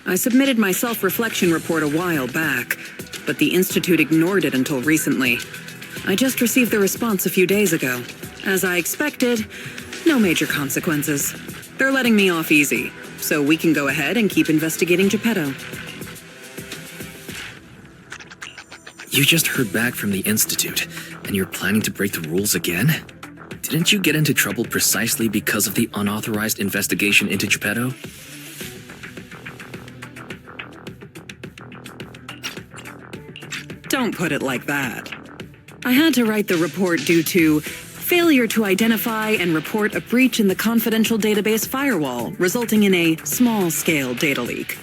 I submitted my self-reflection report a while back, but the Institute ignored it until recently. I just received the response a few days ago. As I expected, no major consequences. They're letting me off easy, so we can go ahead and keep investigating Geppetto. You just heard back from the Institute, and you're planning to break the rules again? Didn't you get into trouble precisely because of the unauthorized investigation into Geppetto? Don't put it like that. I had to write the report due to failure to identify and report a breach in the confidential database firewall, resulting in a small-scale data leak.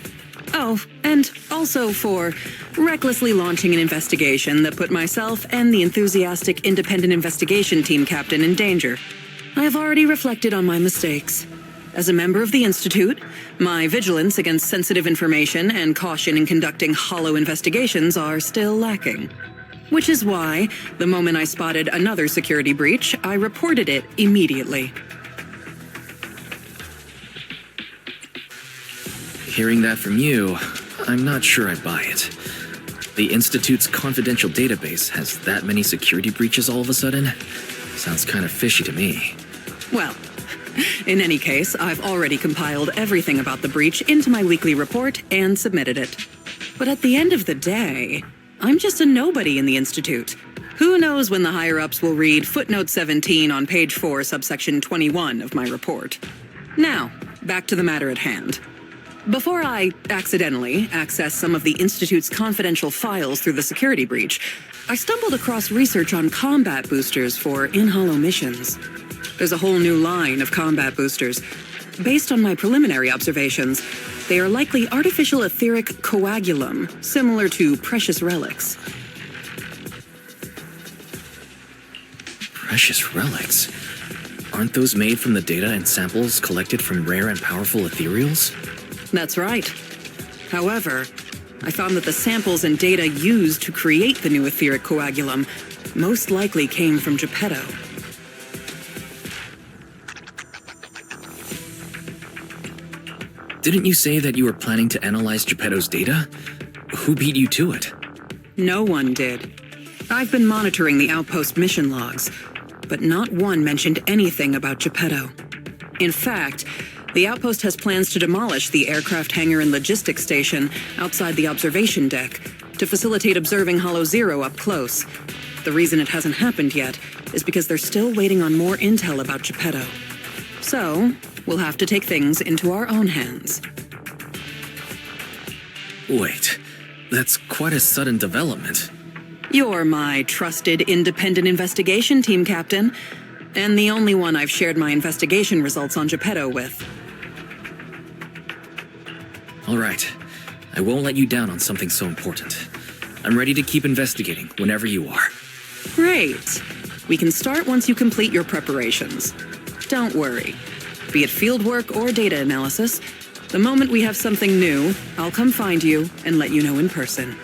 Oh, and also for recklessly launching an investigation that put myself and the enthusiastic independent investigation team captain in danger. I have already reflected on my mistakes. As a member of the Institute, my vigilance against sensitive information and caution in conducting hollow investigations are still lacking. Which is why, the moment I spotted another security breach, I reported it immediately. Hearing that from you, I'm not sure I buy it. The Institute's confidential database has that many security breaches all of a sudden? Sounds kind of fishy to me. Well, in any case, I've already compiled everything about the breach into my weekly report and submitted it. But at the end of the day, I'm just a nobody in the Institute. Who knows when the higher-ups will read footnote 17 on page 4, subsection 21 of my report. Now, back to the matter at hand. Before I accidentally accessed some of the Institute's confidential files through the security breach, I stumbled across research on combat boosters for in-hollow missions. There's a whole new line of combat boosters. Based on my preliminary observations, they are likely artificial etheric coagulum, similar to precious relics. Precious relics? Aren't those made from the data and samples collected from rare and powerful ethereals? That's right. However, I found that the samples and data used to create the new etheric coagulum most likely came from Geppetto. Didn't you say that you were planning to analyze Geppetto's data? Who beat you to it? No one did. I've been monitoring the outpost mission logs, but not one mentioned anything about Geppetto. In fact, the outpost has plans to demolish the aircraft hangar and logistics station outside the observation deck to facilitate observing Hollow Zero up close. The reason it hasn't happened yet is because they're still waiting on more intel about Geppetto. So, we'll have to take things into our own hands. Wait, that's quite a sudden development. You're my trusted independent investigation team captain, and the only one I've shared my investigation results on Geppetto with. All right, I won't let you down on something so important. I'm ready to keep investigating whenever you are. Great. We can start once you complete your preparations. Don't worry. Be it fieldwork or data analysis, the moment we have something new, I'll come find you and let you know in person.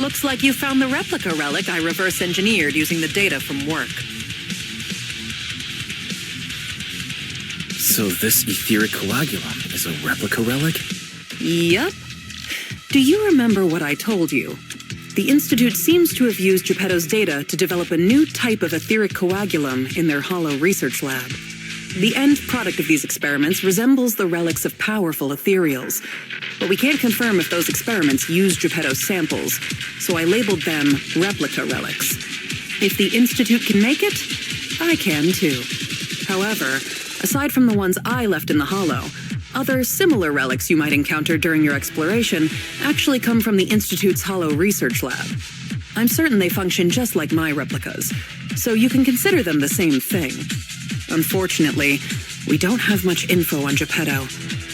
Looks like you found the replica relic I reverse engineered using the data from work. So this etheric coagulum is a replica relic? Yup. Do you remember what I told you? The Institute seems to have used Geppetto's data to develop a new type of etheric coagulum in their hollow research lab. The end product of these experiments resembles the relics of powerful ethereals, but we can't confirm if those experiments used Geppetto's samples, so I labeled them replica relics. If the Institute can make it, I can too. However, aside from the ones I left in the hollow, other similar relics you might encounter during your exploration actually come from the Institute's hollow research lab. I'm certain they function just like my replicas, so you can consider them the same thing. Unfortunately, we don't have much info on Geppetto,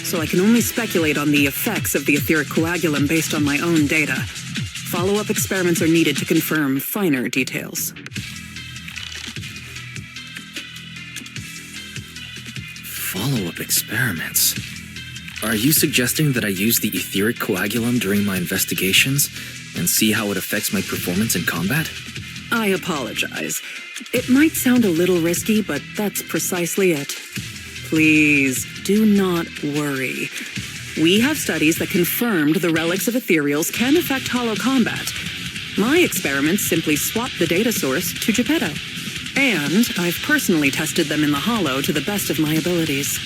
so I can only speculate on the effects of the etheric coagulum based on my own data. Follow-up experiments are needed to confirm finer details. Follow-up experiments? Are you suggesting that I use the etheric coagulum during my investigations and see how it affects my performance in combat? I apologize. It might sound a little risky, but that's precisely it. Please, do not worry. We have studies that confirmed the relics of ethereals can affect hollow combat. My experiments simply swap the data source to Geppetto. And I've personally tested them in the hollow to the best of my abilities.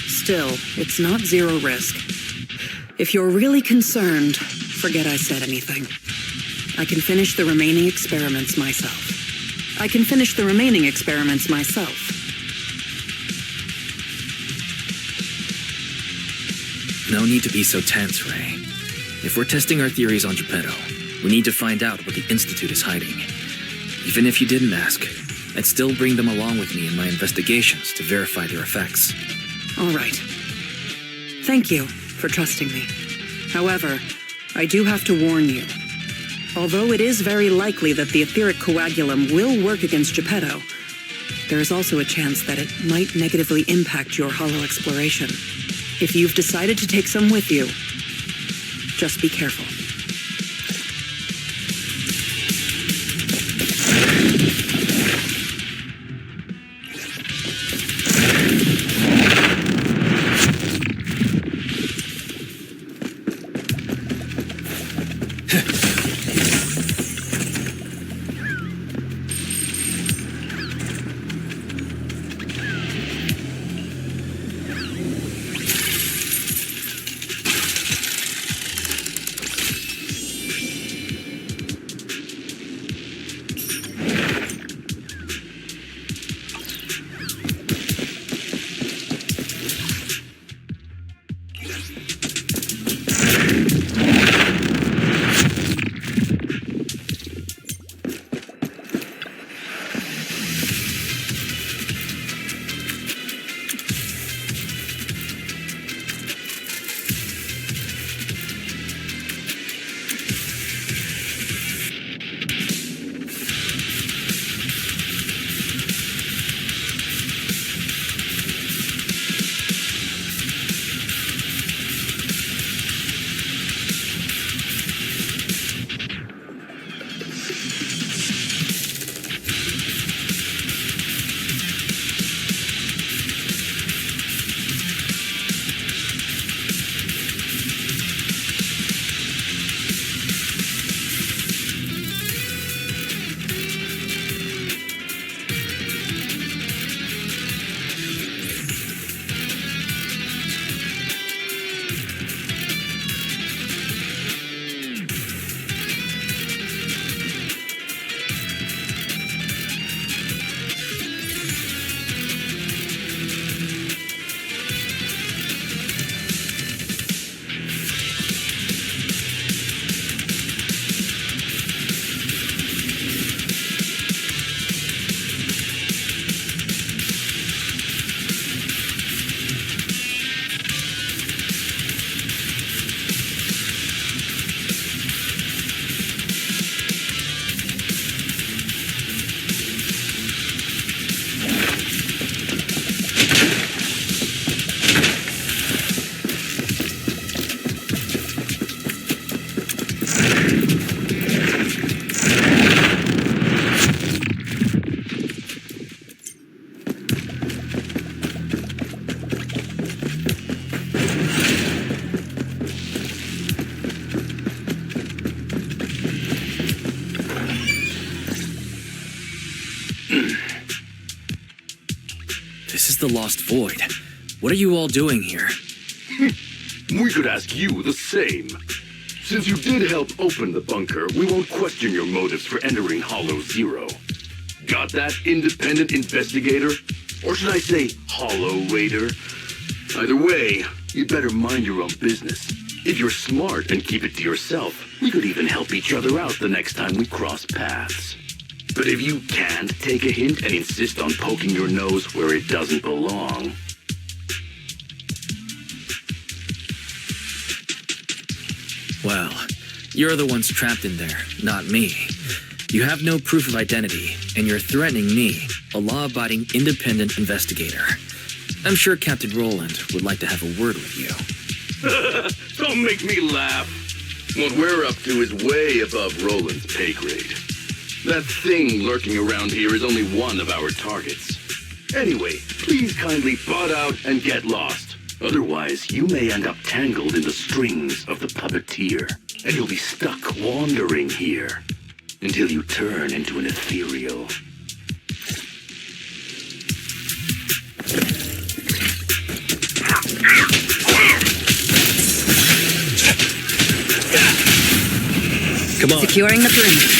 Still, it's not zero risk. If you're really concerned, forget I said anything. I can finish the remaining experiments myself. No need to be so tense, Ray. If we're testing our theories on Geppetto, we need to find out what the Institute is hiding. Even if you didn't ask, I'd still bring them along with me in my investigations to verify their effects. All right. Thank you for trusting me. However, I do have to warn you. Although it is very likely that the etheric coagulum will work against Geppetto, there is also a chance that it might negatively impact your hollow exploration. If you've decided to take some with you, just be careful. This is the Lost Void. What are you all doing here? We could ask you the same. Since you did help open the bunker, we won't question your motives for entering Hollow Zero. Got that, independent investigator? Or should I say, Hollow Raider? Either way, you'd better mind your own business. If you're smart and keep it to yourself, we could even help each other out the next time we cross paths. But if you can't take a hint and insist on poking your nose where it doesn't belong... Well, you're the ones trapped in there, not me. You have no proof of identity, and you're threatening me, a law-abiding independent investigator. I'm sure Captain Roland would like to have a word with you. Don't make me laugh. What we're up to is way above Roland's pay grade. That thing lurking around here is only one of our targets. Anyway, please kindly butt out and get lost. Otherwise, you may end up tangled in the strings of the puppeteer, and you'll be stuck wandering here until you turn into an ethereal. Come on. Securing the perimeter.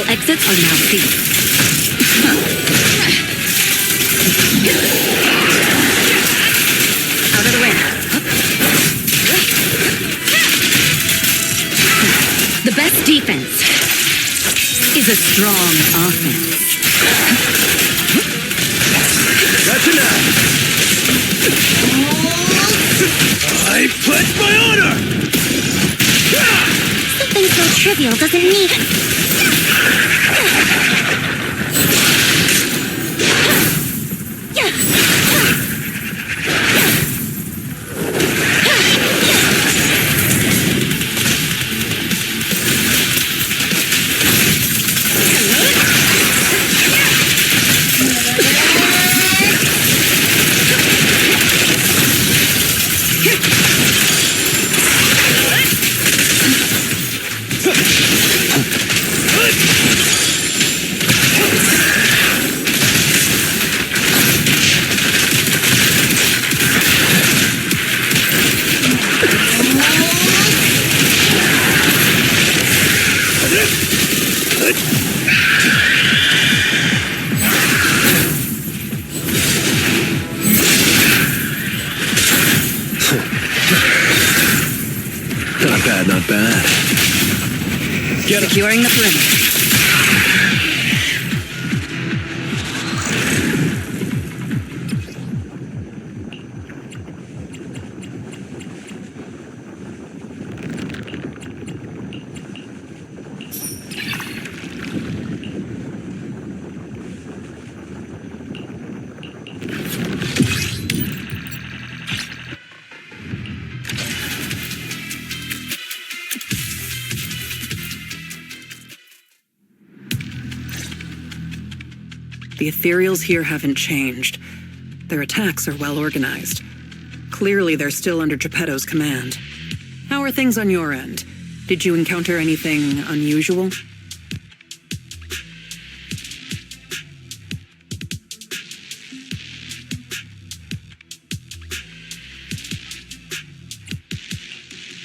Exits are now sealed. Out of the way. The best defense is a strong offense. That's enough! I pledge my honor! Something so trivial doesn't need... Not bad. Securing the perimeter. The ethereals here haven't changed. Their attacks are well organized. Clearly, they're still under Geppetto's command. How are things on your end? Did you encounter anything unusual?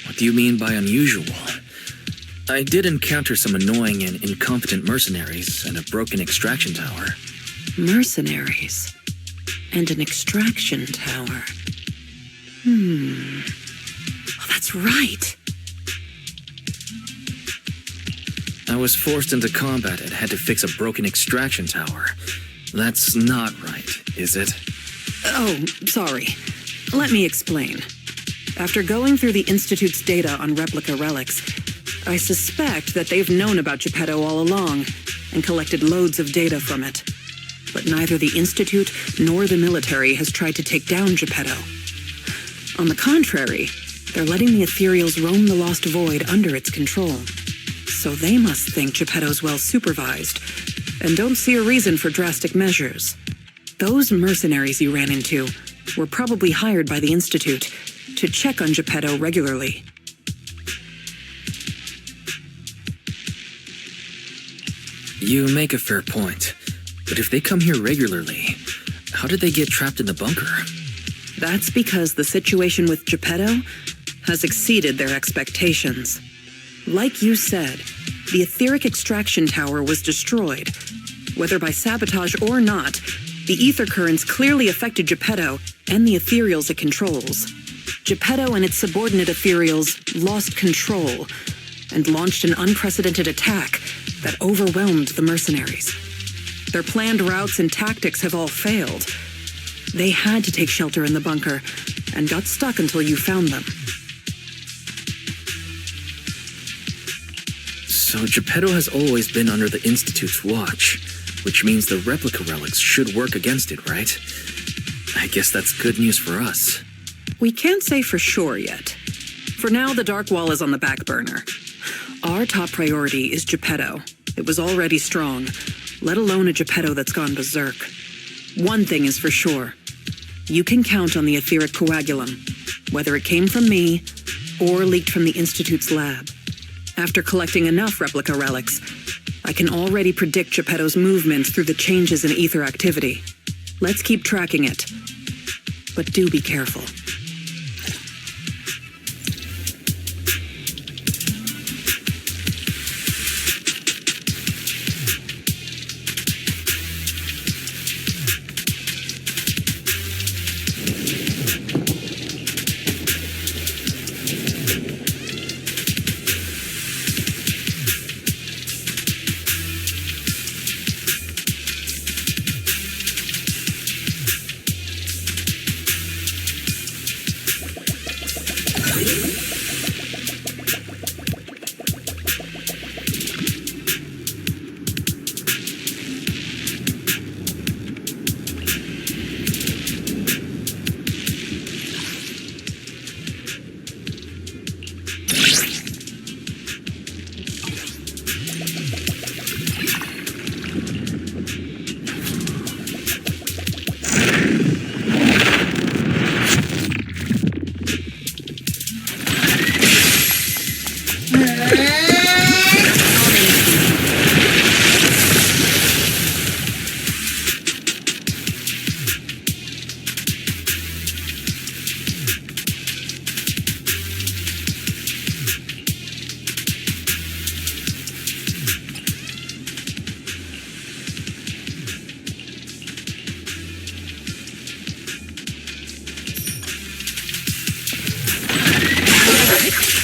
What do you mean by unusual? I did encounter some annoying and incompetent mercenaries and a broken extraction tower. Mercenaries. And an extraction tower. Oh, that's right. I was forced into combat and had to fix a broken extraction tower. That's not right, is it? Oh, sorry. Let me explain. After going through the Institute's data on replica relics, I suspect that they've known about Geppetto all along and collected loads of data from it. But neither the Institute nor the military has tried to take down Geppetto. On the contrary, they're letting the ethereals roam the Lost Void under its control. So they must think Geppetto's well supervised and don't see a reason for drastic measures. Those mercenaries you ran into were probably hired by the Institute to check on Geppetto regularly. You make a fair point. But if they come here regularly, how did they get trapped in the bunker? That's because the situation with Geppetto has exceeded their expectations. Like you said, the etheric extraction tower was destroyed. Whether by sabotage or not, the ether currents clearly affected Geppetto and the ethereals it controls. Geppetto and its subordinate ethereals lost control and launched an unprecedented attack that overwhelmed the mercenaries. Their planned routes and tactics have all failed. They had to take shelter in the bunker and got stuck until you found them. So Geppetto has always been under the Institute's watch, which means the replica relics should work against it, right? I guess that's good news for us. We can't say for sure yet. For now, the Dark Wall is on the back burner. Our top priority is Geppetto. It was already strong, let alone a Geppetto that's gone berserk. One thing is for sure. You can count on the etheric coagulum, whether it came from me or leaked from the Institute's lab. After collecting enough replica relics, I can already predict Geppetto's movement through the changes in ether activity. Let's keep tracking it. But do be careful.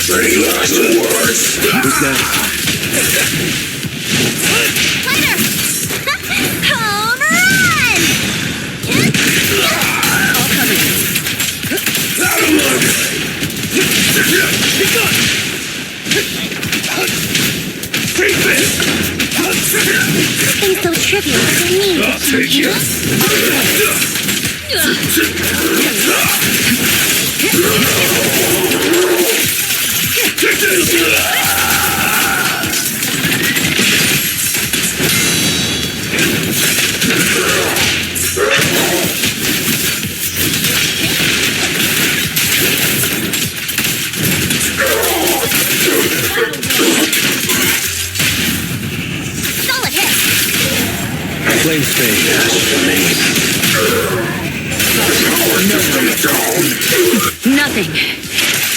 Any last words? Who's that? Fighter! Home run! All covered. Something so trivial doesn't mean I'll take it. Take this! solid hit! Flame Spade has remained. Nothing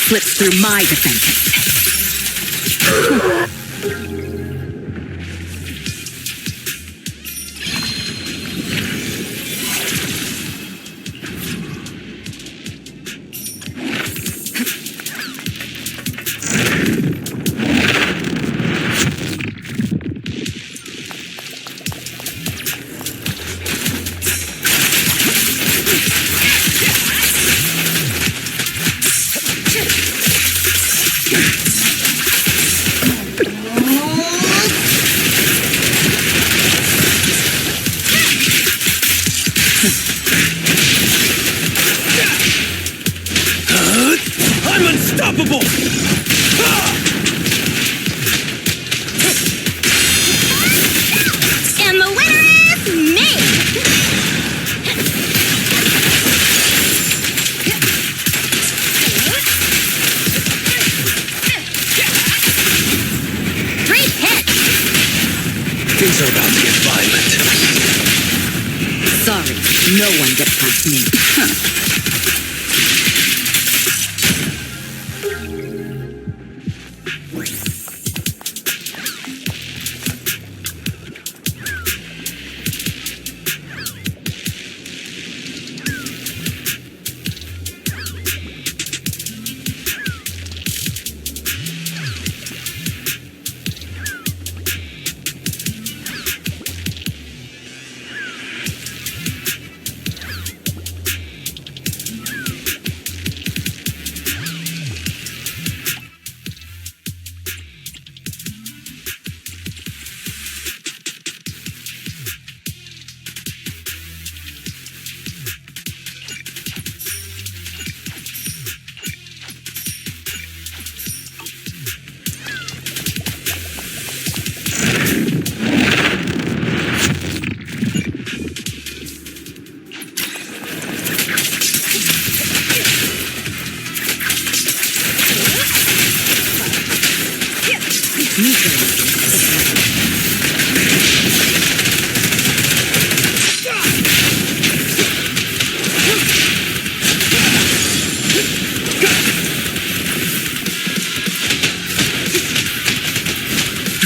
slips through my defenses. I'm unstoppable! And the winner is me! Great hit! Things are about to get violent. Sorry, no one gets past me.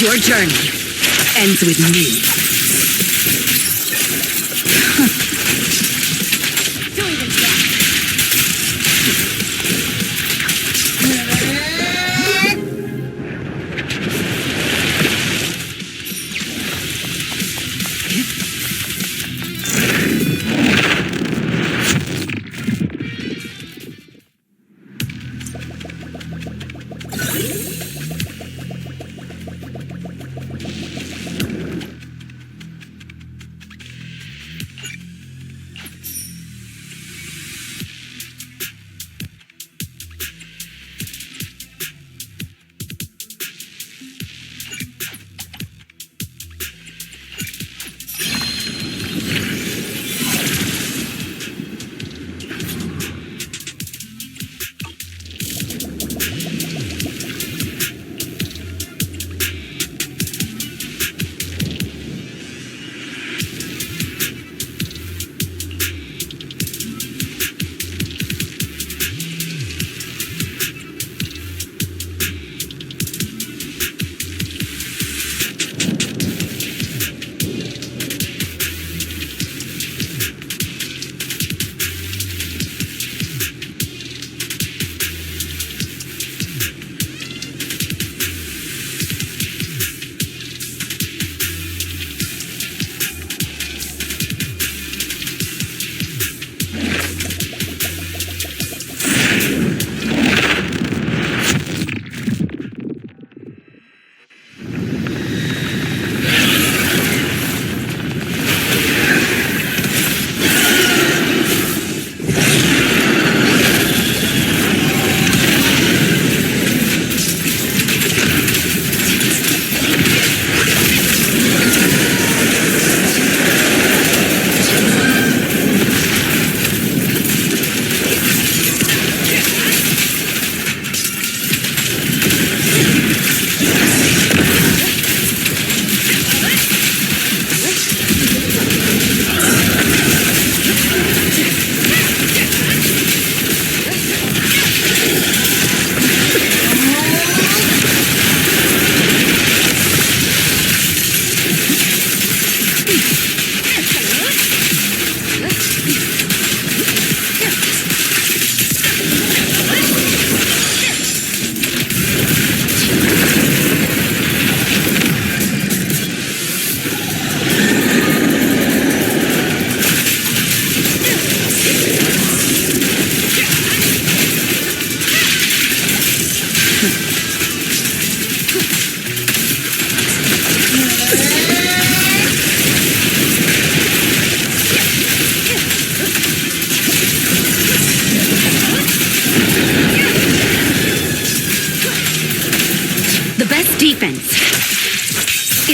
Your journey ends with me.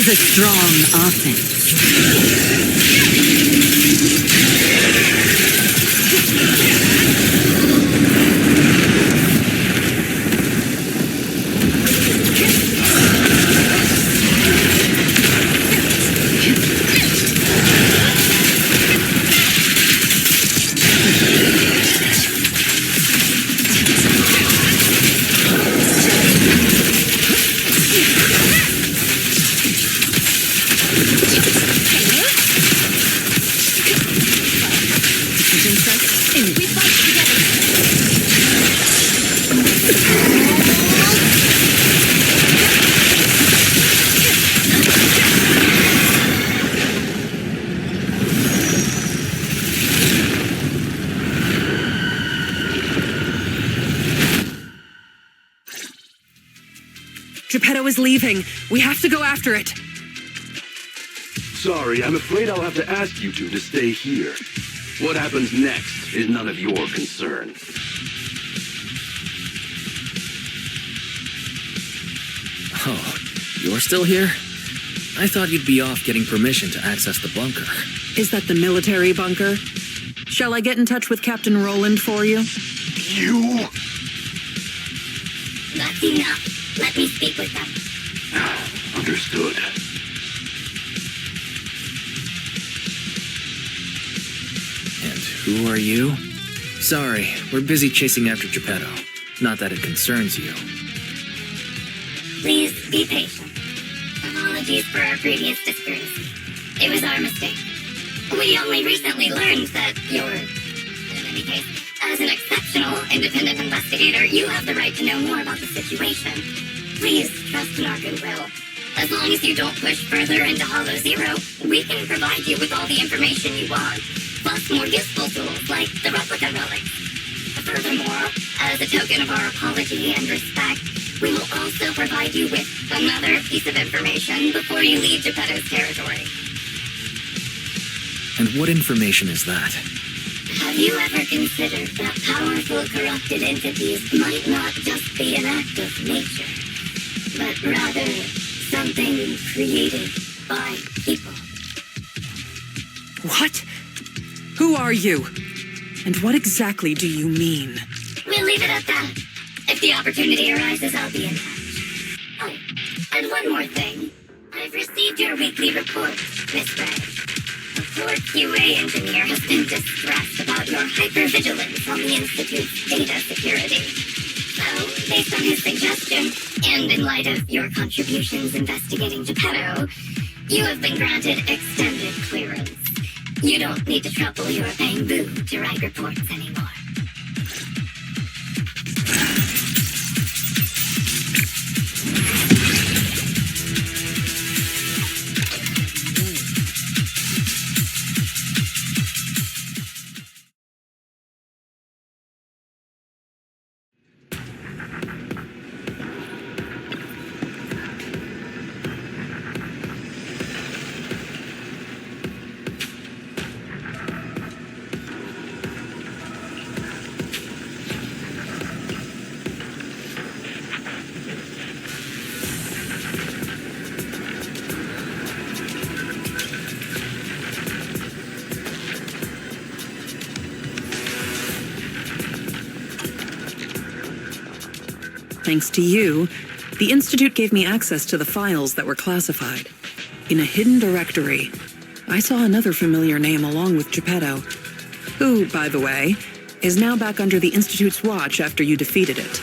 is a strong offense. Geppetto is leaving. We have to go after it. Sorry, I'm afraid I'll have to ask you two to stay here. What happens next is none of your concern. Oh, you're still here? I thought you'd be off getting permission to access the bunker. Is that the military bunker? Shall I get in touch with Captain Roland for you? You? That's enough. Let me speak with them. Understood. And who are you? Sorry, we're busy chasing after Geppetto. Not that it concerns you. Please be patient. Apologies for our previous discourtesy. It was our mistake. We only recently learned that you're... In any case, as an exceptional independent investigator, you have the right to know more about the situation. Please trust in our goodwill. As long as you don't push further into Hollow Zero, we can provide you with all the information you want, plus more useful tools like the replica relic. Furthermore, as a token of our apology and respect, we will also provide you with another piece of information before you leave Geppetto's territory. And what information is that? Have you ever considered that powerful corrupted entities might not just be an act of nature, but rather something created by people? What? Who are you? And what exactly do you mean? We'll leave it at that. If the opportunity arises, I'll be in touch. Oh, and one more thing. I've received your weekly report, Miss Ray. A poor QA engineer has been distressed about your hypervigilance on the Institute's data security. So, based on his suggestion, and in light of your contributions investigating Geppetto, you have been granted extended clearance. You don't need to trouble your bamboo to write reports anymore. Thanks to you, the Institute gave me access to the files that were classified. In a hidden directory, I saw another familiar name along with Geppetto, who, by the way, is now back under the Institute's watch after you defeated it.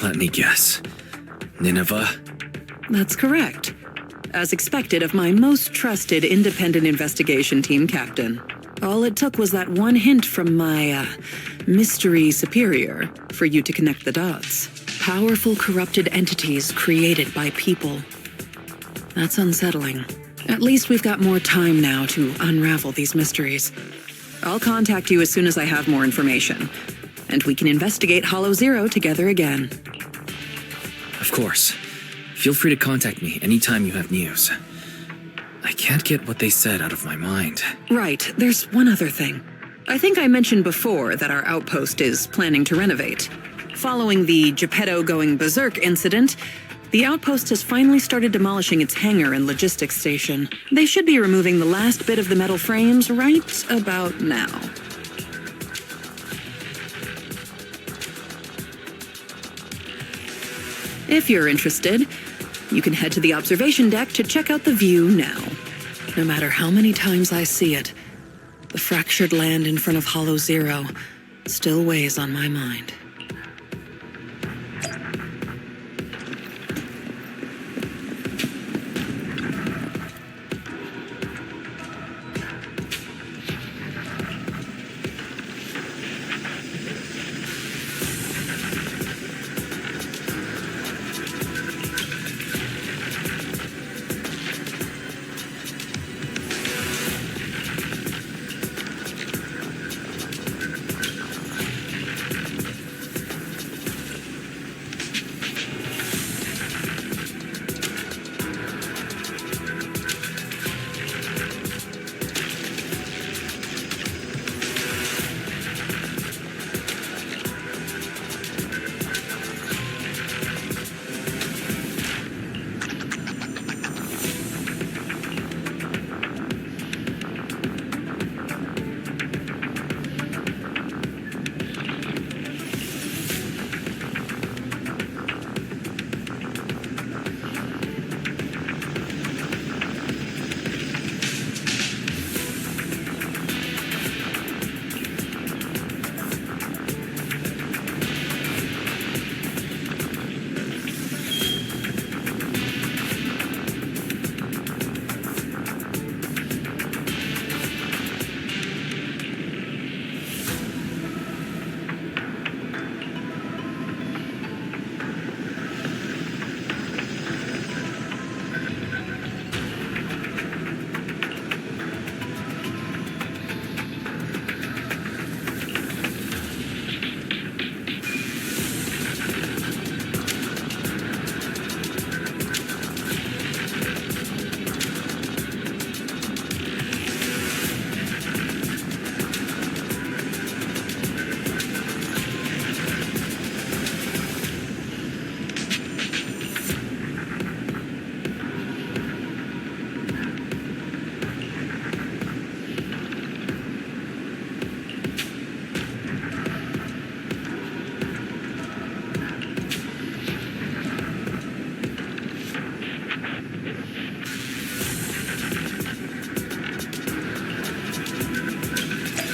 Let me guess. Nineveh? That's correct. As expected of my most trusted independent investigation team captain. All it took was that one hint from my, mystery superior for you to connect the dots. Powerful corrupted entities created by people. That's unsettling. At least we've got more time now to unravel these mysteries. I'll contact you as soon as I have more information, and we can investigate Hollow Zero together again. Of course. Feel free to contact me anytime you have news. I can't get what they said out of my mind. Right, there's one other thing. I think I mentioned before that our outpost is planning to renovate. Following the Geppetto going berserk incident, the outpost has finally started demolishing its hangar and logistics station. They should be removing the last bit of the metal frames right about now. If you're interested, you can head to the observation deck to check out the view now. No matter how many times I see it, the fractured land in front of Hollow Zero still weighs on my mind.